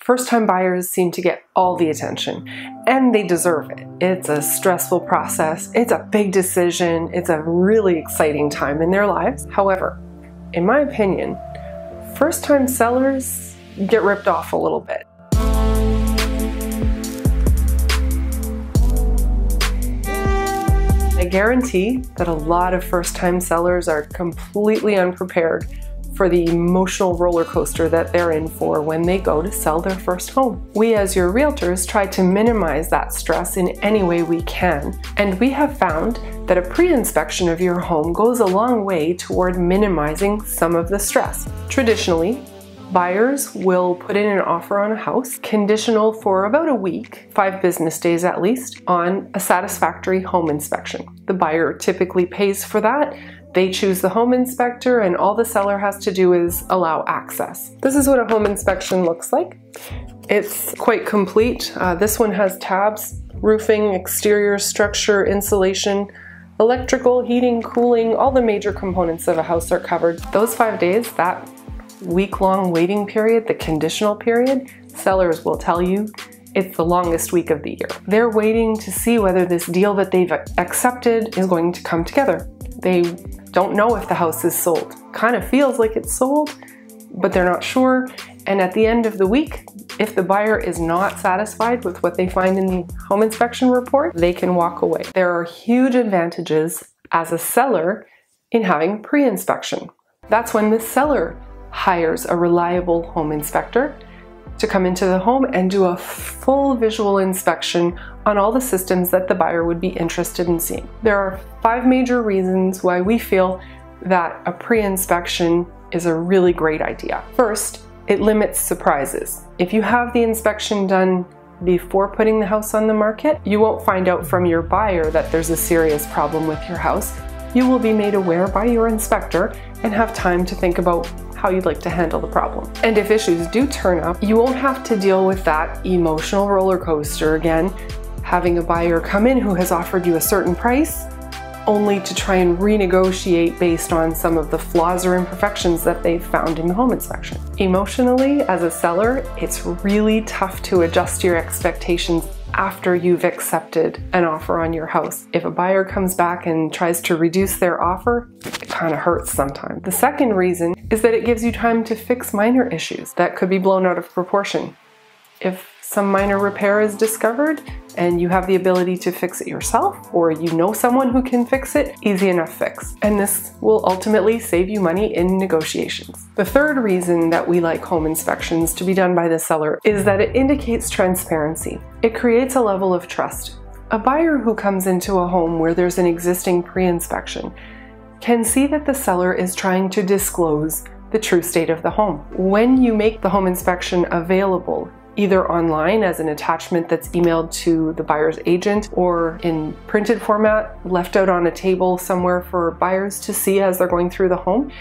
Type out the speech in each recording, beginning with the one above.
First-time buyers seem to get all the attention, and they deserve it. It's a stressful process, it's a big decision, it's a really exciting time in their lives. However, in my opinion, first-time sellers get ripped off a little bit. I guarantee that a lot of first-time sellers are completely unprepared for the emotional roller coaster that they're in for when they go to sell their first home. We as your realtors try to minimize that stress in any way we can, and we have found that a pre-inspection of your home goes a long way toward minimizing some of the stress. Traditionally, buyers will put in an offer on a house, conditional for about a week, 5 business days at least, on a satisfactory home inspection. The buyer typically pays for that. They choose the home inspector, and all the seller has to do is allow access. This is what a home inspection looks like. It's quite complete. This one has tabs, roofing, exterior structure, insulation, electrical, heating, cooling, all the major components of a house are covered. Those 5 days, that week-long waiting period, the conditional period, sellers will tell you it's the longest week of the year. They're waiting to see whether this deal that they've accepted is going to come together. They don't know if the house is sold. Kind of feels like it's sold, but they're not sure. And at the end of the week, if the buyer is not satisfied with what they find in the home inspection report, they can walk away. There are huge advantages as a seller in having pre-inspection. That's when the seller hires a reliable home inspector to come into the home and do a full visual inspection on all the systems that the buyer would be interested in seeing. There are 5 major reasons why we feel that a pre-inspection is a really great idea. First, it limits surprises. If you have the inspection done before putting the house on the market, you won't find out from your buyer that there's a serious problem with your house. You will be made aware by your inspector and have time to think about how you'd like to handle the problem. And if issues do turn up, you won't have to deal with that emotional roller coaster again, having a buyer come in who has offered you a certain price, only to try and renegotiate based on some of the flaws or imperfections that they've found in the home inspection. Emotionally, as a seller, it's really tough to adjust your expectations after you've accepted an offer on your house. If a buyer comes back and tries to reduce their offer, it kind of hurts sometimes. The second reason is that it gives you time to fix minor issues that could be blown out of proportion. If some minor repair is discovered and you have the ability to fix it yourself, or you know someone who can fix it, easy enough fix. And this will ultimately save you money in negotiations. The third reason that we like home inspections to be done by the seller is that it indicates transparency. It creates a level of trust. A buyer who comes into a home where there's an existing pre-inspection can see that the seller is trying to disclose the true state of the home. When you make the home inspection available, either online as an attachment that's emailed to the buyer's agent, or in printed format left out on a table somewhere for buyers to see as they're going through the home,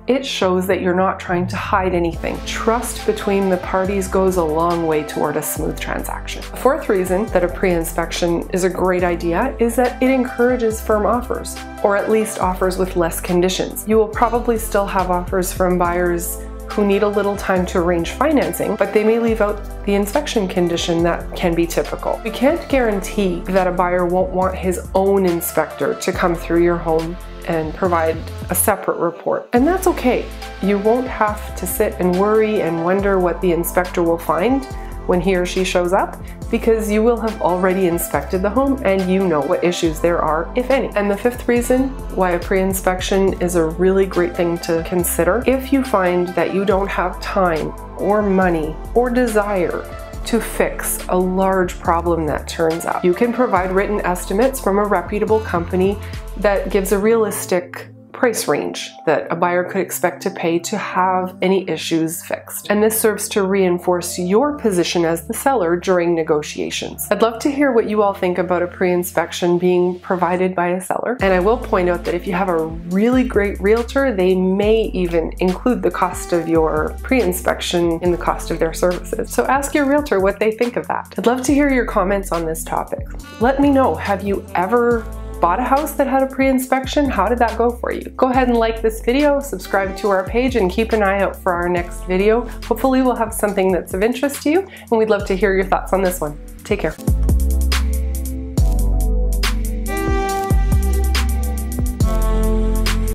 it shows that you're not trying to hide anything. Trust between the parties goes a long way toward a smooth transaction. The fourth reason that a pre-inspection is a great idea is that it encourages firm offers, or at least offers with less conditions. You will probably still have offers from buyers who need a little time to arrange financing, but they may leave out the inspection condition that can be typical. We can't guarantee that a buyer won't want his own inspector to come through your home and provide a separate report. And that's okay. You won't have to sit and worry and wonder what the inspector will find when he or she shows up, because you will have already inspected the home and you know what issues there are, if any. And the fifth reason why a pre-inspection is a really great thing to consider: if you find that you don't have time or money or desire to fix a large problem that turns up, you can provide written estimates from a reputable company that gives a realistic price range that a buyer could expect to pay to have any issues fixed. And this serves to reinforce your position as the seller during negotiations. I'd love to hear what you all think about a pre-inspection being provided by a seller. And I will point out that if you have a really great realtor, they may even include the cost of your pre-inspection in the cost of their services. So ask your realtor what they think of that. I'd love to hear your comments on this topic. Let me know, have you ever bought a house that had a pre-inspection? How did that go for you? Go ahead and like this video, subscribe to our page, and keep an eye out for our next video. Hopefully we'll have something that's of interest to you, and we'd love to hear your thoughts on this one. Take care.